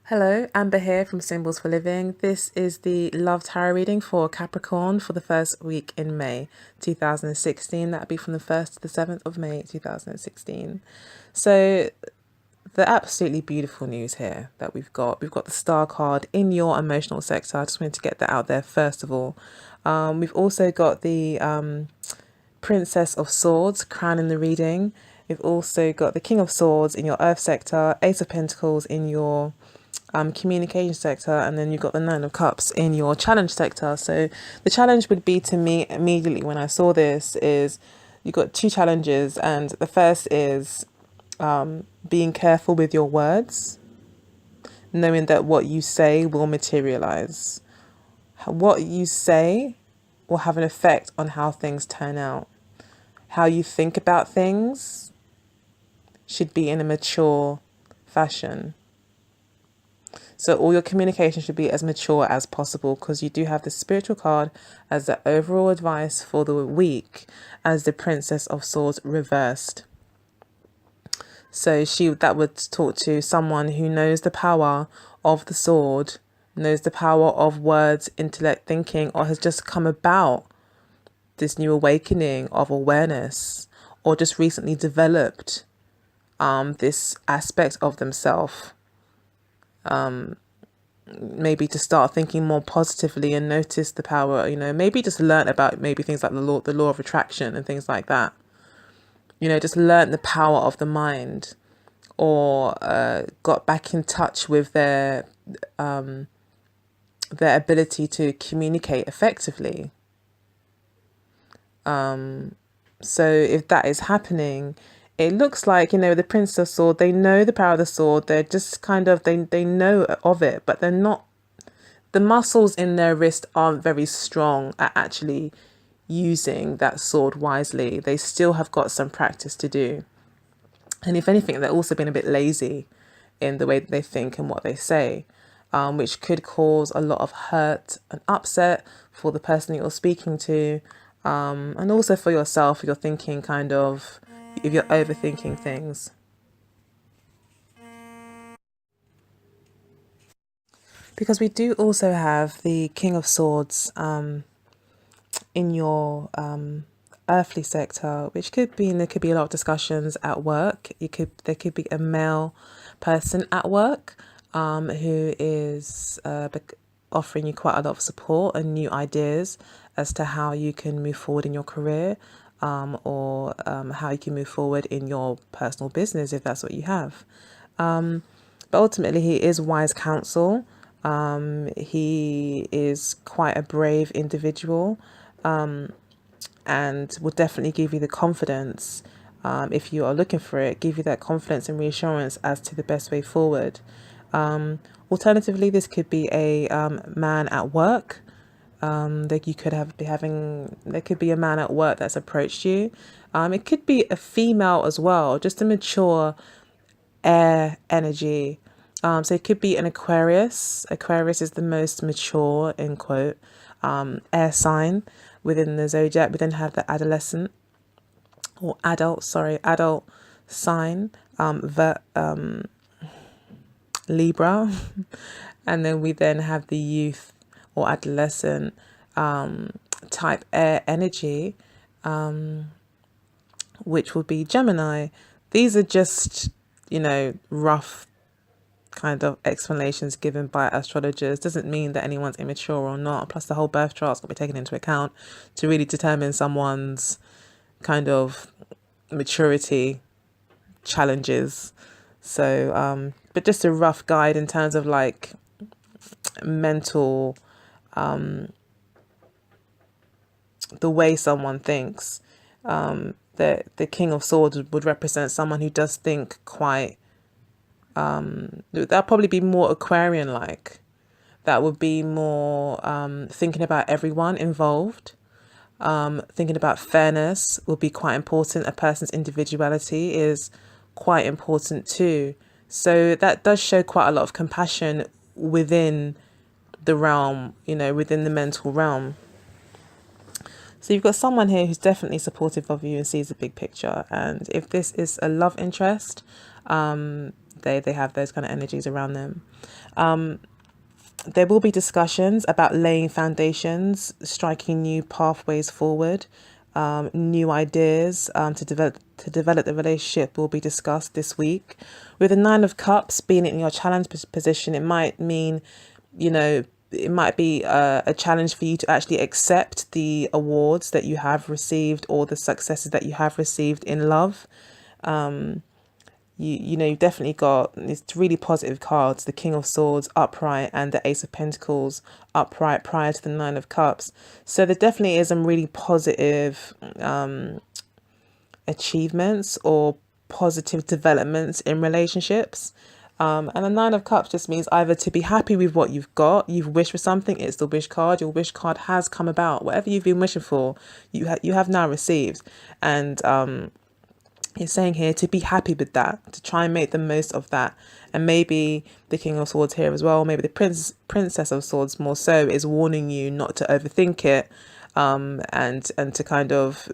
Hello, Amber here from Symbols for Living. This is the Love Tarot reading for Capricorn for the first week in May 2016. That'll be from the 1st to the 7th of May 2016. So the absolutely beautiful news here that we've got the Star card in your emotional sector. I just wanted to get that out there first of all. We've also got the Princess of Swords crown in the reading. We've also got the King of Swords in your Earth sector, Ace of Pentacles in your communication sector, and then you've got the Nine of Cups in your challenge sector. So the challenge would be, to me immediately when I saw this, is you've got two challenges, and the first is being careful with your words, knowing that what you say will materialize. What you say will have an effect on how things turn out. How you think about things should be in a mature fashion. So all your communication should be as mature as possible, because you do have the spiritual card as the overall advice for the week as the Princess of Swords reversed. So that would talk to someone who knows the power of the sword, knows the power of words, intellect, thinking, or has just come about this new awakening of awareness, or just recently developed this aspect of themselves. Maybe to start thinking more positively and notice the power, maybe just learn about maybe things like the law of attraction and things like that. Just learn the power of the mind, or got back in touch with their ability to communicate effectively. So if that is happening, it looks like, the Prince of Sword, they know the power of the sword. They're just kind of, they know of it, but they're not, the muscles in their wrist aren't very strong at actually using that sword wisely. They still have got some practice to do. And if anything, they're also been a bit lazy in the way that they think and what they say, which could cause a lot of hurt and upset for the person that you're speaking to. And also for yourself, you're thinking if you're overthinking things. Because we do also have the King of Swords in your earthly sector, which there could be a lot of discussions at work. There could be a male person at work who is offering you quite a lot of support and new ideas as to how you can move forward in your career, or how you can move forward in your personal business if that's what you have. But ultimately, he is wise counsel. He is quite a brave individual, and will definitely give you the confidence, if you are looking for it, give you that confidence and reassurance as to the best way forward. Alternatively, this could be a man at work. There could be a man at work that's approached you. It could be a female as well, just a mature air energy. So it could be an Aquarius. Aquarius is the most mature, in quote, air sign within the zodiac. We then have the adolescent or adult sign, Libra. And then we then have the youth or adolescent type air energy, which will be Gemini. These are just, rough kind of explanations given by astrologers. Doesn't mean that anyone's immature or not. Plus, the whole birth chart's got to be taken into account to really determine someone's kind of maturity challenges. So, but just a rough guide in terms of like mental, the way someone thinks. The King of Swords would represent someone who does think quite, that'll probably be more Aquarian like. That would be more thinking about everyone involved. Thinking about fairness will be quite important. A person's individuality is quite important too. So that does show quite a lot of compassion within the realm, within the mental realm. So you've got someone here who's definitely supportive of you and sees the big picture. And if this is a love interest, They have those kind of energies around them. There will be discussions about laying foundations, striking new pathways forward, new ideas to develop the relationship will be discussed this week. With the Nine of Cups being in your challenge position, it might mean, you know, it might be a challenge for you to actually accept the awards that you have received or the successes that you have received in love. You know, you've definitely got these really positive cards, the King of Swords upright and the Ace of Pentacles upright prior to the Nine of Cups. So there definitely is some really positive achievements or positive developments in relationships. And the Nine of Cups just means either to be happy with what you've got, you've wished for something, it's the wish card, your wish card has come about. Whatever you've been wishing for, you have now received. And it's saying here to be happy with that, to try and make the most of that. And maybe the King of Swords here as well, maybe the Princess of Swords more so, is warning you not to overthink it, and to kind of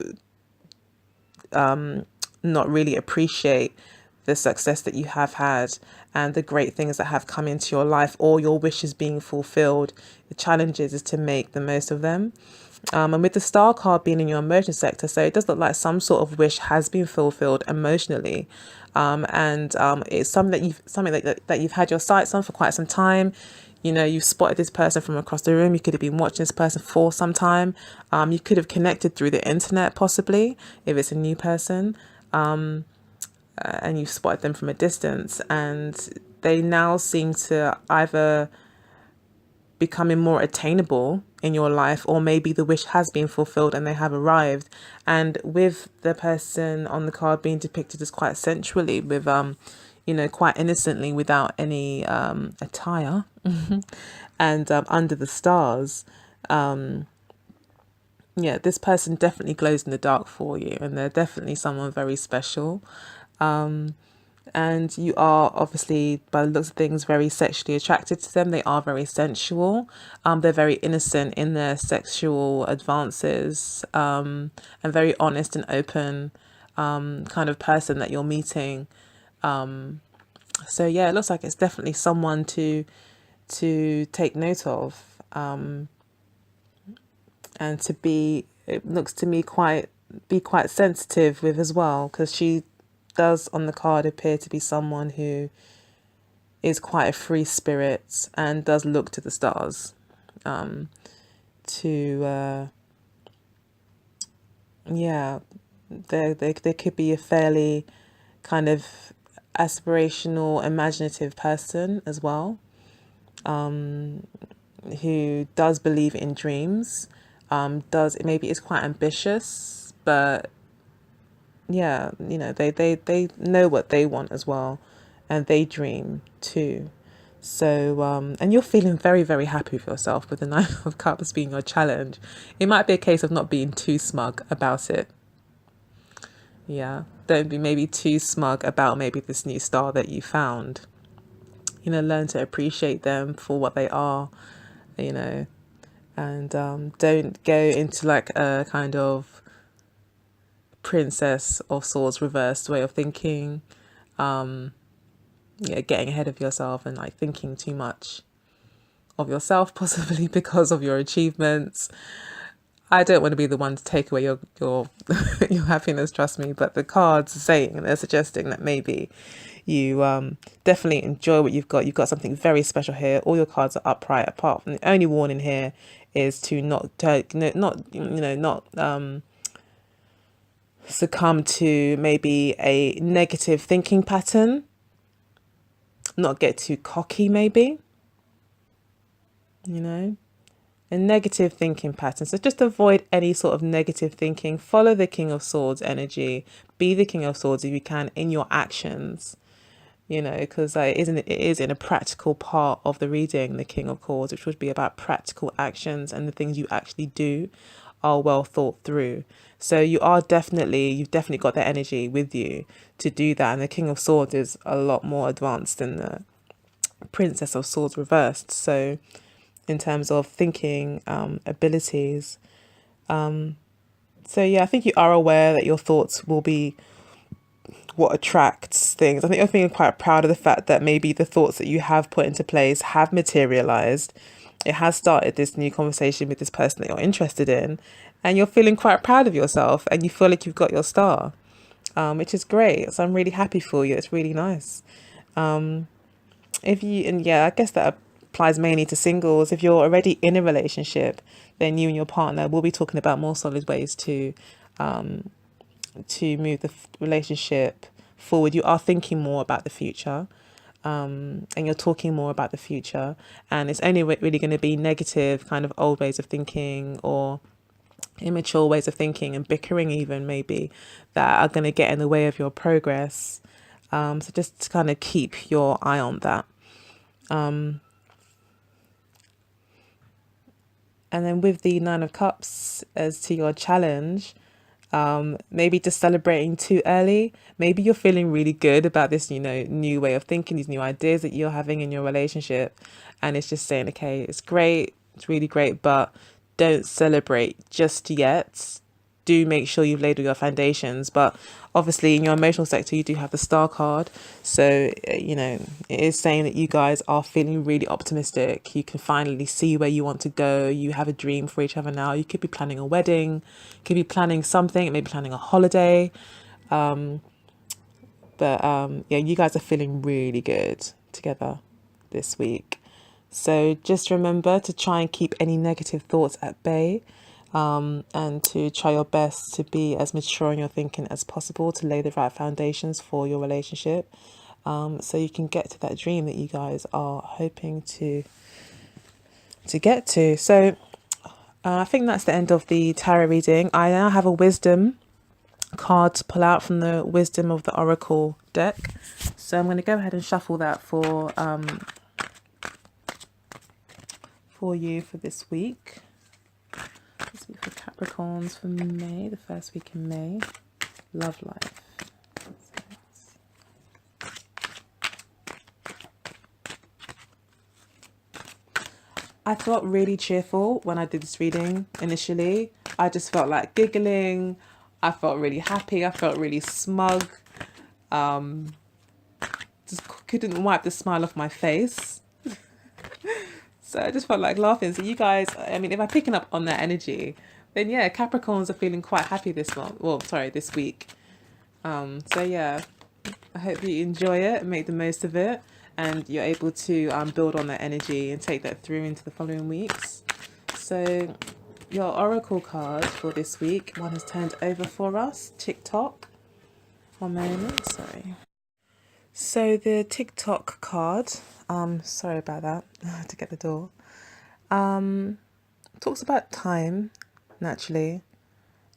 not really appreciate the success that you have had and the great things that have come into your life, or your wishes being fulfilled. The challenge is to make the most of them. And with the Star card being in your emotion sector, so it does look like some sort of wish has been fulfilled emotionally, and it's something that you've had your sights on for quite some time. You know, you've spotted this person from across the room. You could have been watching this person for some time. You could have connected through the internet, possibly, if it's a new person, and you've spotted them from a distance, and they now seem to either becoming more attainable in your life, or maybe the wish has been fulfilled and they have arrived. And with the person on the card being depicted as quite sensually, with you know, quite innocently, without any attire, and under the stars, yeah, this person definitely glows in the dark for you, and they're definitely someone very special. And you are obviously, by the looks of things, very sexually attracted to them. They are very sensual. They're very innocent in their sexual advances, and very honest and open kind of person that you're meeting. So yeah, it looks like it's definitely someone to take note of, and to be, it looks to me, quite sensitive with as well, because she does on the card appear to be someone who is quite a free spirit and does look to the stars, to yeah, there could be a fairly kind of aspirational, imaginative person as well, who does believe in dreams, maybe is quite ambitious, but yeah, you know, they know what they want as well, and they dream too. So and you're feeling very, very happy with yourself with the Nine of Cups being your challenge. It might be a case of not being too smug about it. Yeah, don't be maybe too smug about maybe this new star that you found. You know, learn to appreciate them for what they are, you know, and don't go into like a kind of Princess of Swords reversed way of thinking, yeah, getting ahead of yourself and like thinking too much of yourself, possibly because of your achievements. I don't want to be the one to take away your your happiness, trust me, but the cards are saying, they're suggesting that maybe you definitely enjoy what you've got. You've got something very special here. All your cards are upright, apart from the only warning here is to not succumb to maybe a negative thinking pattern, not get too cocky, maybe, you know, a negative thinking pattern. So just avoid any sort of negative thinking. Follow the King of Swords energy. Be the King of Swords if you can in your actions, you know, because it is in a practical part of the reading, the King of Swords, which would be about practical actions, and the things you actually do are well thought through. So you've definitely got that energy with you to do that. And the King of Swords is a lot more advanced than the Princess of Swords reversed. So in terms of thinking abilities, so yeah, I think you are aware that your thoughts will be what attracts things. I think you're feeling quite proud of the fact that maybe the thoughts that you have put into place have materialized. It has started this new conversation with this person that you're interested in, and you're feeling quite proud of yourself, and you feel like you've got your star, which is great. So I'm really happy for you. It's really nice. If you, and yeah, I guess that applies mainly to singles. If you're already in a relationship, then you and your partner will be talking about more solid ways to move the relationship forward. You are thinking more about the future, and you're talking more about the future, and it's only really going to be negative kind of old ways of thinking or immature ways of thinking and bickering even maybe that are going to get in the way of your progress. So just to kind of keep your eye on that. And then with the Nine of Cups as to your challenge, maybe just celebrating too early. Maybe you're feeling really good about this, new way of thinking, these new ideas that you're having in your relationship. And it's just saying, okay, it's great, it's really great, but don't celebrate just yet. Do make sure you've laid all your foundations. But obviously in your emotional sector, you do have the star card. So, it is saying that you guys are feeling really optimistic. You can finally see where you want to go. You have a dream for each other now. You could be planning a wedding, could be planning something, maybe planning a holiday. Yeah, you guys are feeling really good together this week. So just remember to try and keep any negative thoughts at bay. And to try your best to be as mature in your thinking as possible to lay the right foundations for your relationship, so you can get to that dream that you guys are hoping to get to. So I think that's the end of the tarot reading. I now have a wisdom card to pull out from the Wisdom of the Oracle deck. So I'm going to go ahead and shuffle that for you for this week. This week for Capricorns for May, the first week in May. Love life. I felt really cheerful when I did this reading initially. I just felt like giggling. I felt really happy. I felt really smug. Just couldn't wipe the smile off my face. So I just felt like laughing. So you guys, I mean, if I'm picking up on that energy, then yeah, Capricorns are feeling quite happy this month. Well, sorry, this week. So yeah, I hope you enjoy it, make the most of it, and you're able to build on that energy and take that through into the following weeks. So your oracle card for this week, one has turned over for us. TikTok. One moment, sorry. So the TikTok card, sorry about that, I had to get the door, talks about time, naturally.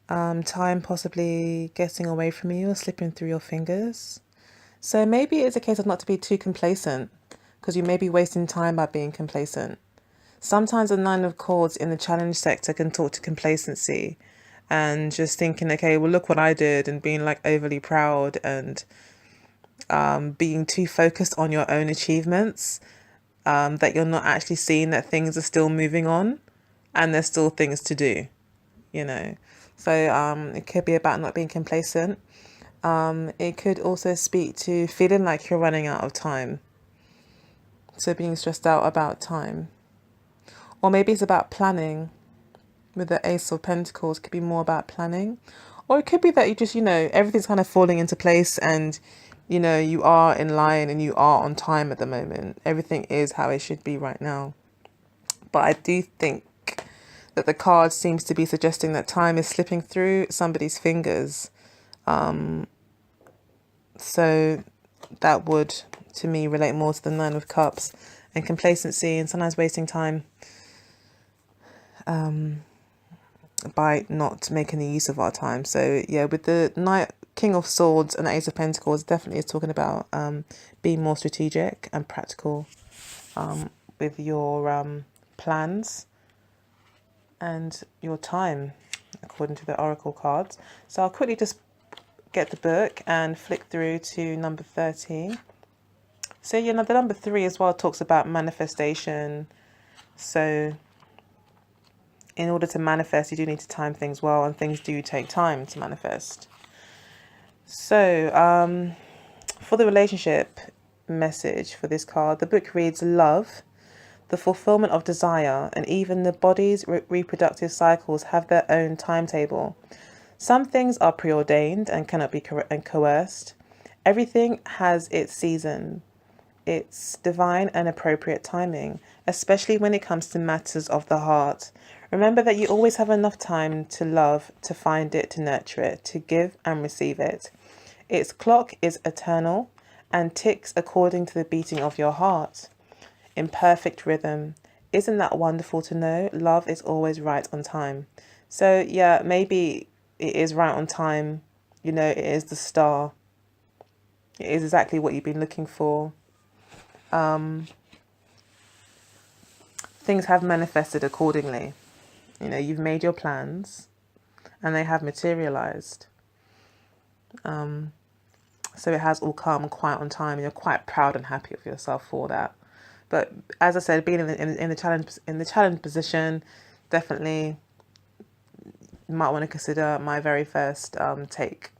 Time possibly getting away from you or slipping through your fingers. So maybe it's a case of not to be too complacent, because you may be wasting time by being complacent. Sometimes the Nine of Swords in the challenge sector can talk to complacency and just thinking, okay, well, look what I did, and being like overly proud and being too focused on your own achievements, that you're not actually seeing that things are still moving on and there's still things to do, So it could be about not being complacent. It could also speak to feeling like you're running out of time. So being stressed out about time. Or maybe it's about planning. With the Ace of Pentacles, it could be more about planning. Or it could be that you just, everything's kind of falling into place and, you are in line and you are on time at the moment. Everything is how it should be right now. But I do think that the card seems to be suggesting that time is slipping through somebody's fingers. So that would, to me, relate more to the Nine of Cups and complacency and sometimes wasting time by not making the use of our time. So yeah, with the King of Swords and the Ace of Pentacles, definitely is talking about being more strategic and practical with your plans and your time, according to the Oracle cards. So I'll quickly just get the book and flick through to number 13. So the number 3 as well talks about manifestation. So in order to manifest, you do need to time things well, and things do take time to manifest. So, for the relationship message for this card, the book reads love, the fulfillment of desire, and even the body's reproductive cycles have their own timetable. Some things are preordained and cannot be coerced. Everything has its season, its divine and appropriate timing, especially when it comes to matters of the heart. Remember that you always have enough time to love, to find it, to nurture it, to give and receive it. Its clock is eternal and ticks according to the beating of your heart, in perfect rhythm. Isn't that wonderful to know? Love is always right on time. So yeah, maybe it is right on time. You know, it is the star. It is exactly what you've been looking for. Things have manifested accordingly. You know, you've made your plans and they have materialized. So it has all come quite on time, and you're quite proud and happy of yourself for that. But as I said, being in the challenge position, definitely you might want to consider my very first take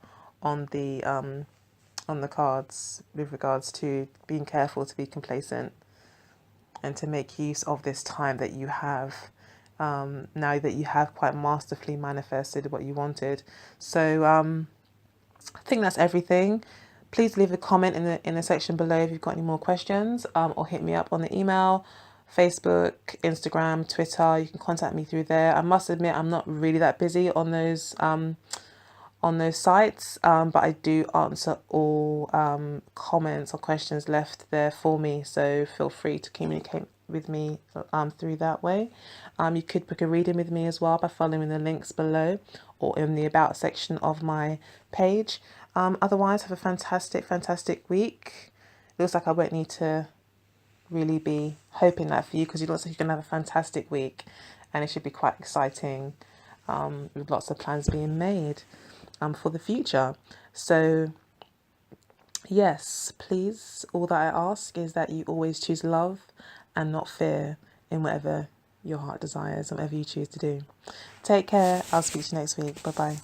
on the cards with regards to being careful to be complacent and to make use of this time that you have, now that you have quite masterfully manifested what you wanted. So I think that's everything. Please leave a comment in the section below if you've got any more questions, or hit me up on the email, Facebook, Instagram, Twitter. You can contact me through there. I must admit I'm not really that busy on those sites, but I do answer all comments or questions left there for me, so feel free to communicate with me through that way. You could book a reading with me as well by following the links below or in the about section of my page. Otherwise, have a fantastic week. Looks like I won't need to really be hoping that for you, because it looks like you're going to have a fantastic week and it should be quite exciting, with lots of plans being made for the future. So yes, please, all that I ask is that you always choose love and not fear in whatever your heart desires and whatever you choose to do. Take care. I'll speak to you next week. Bye bye.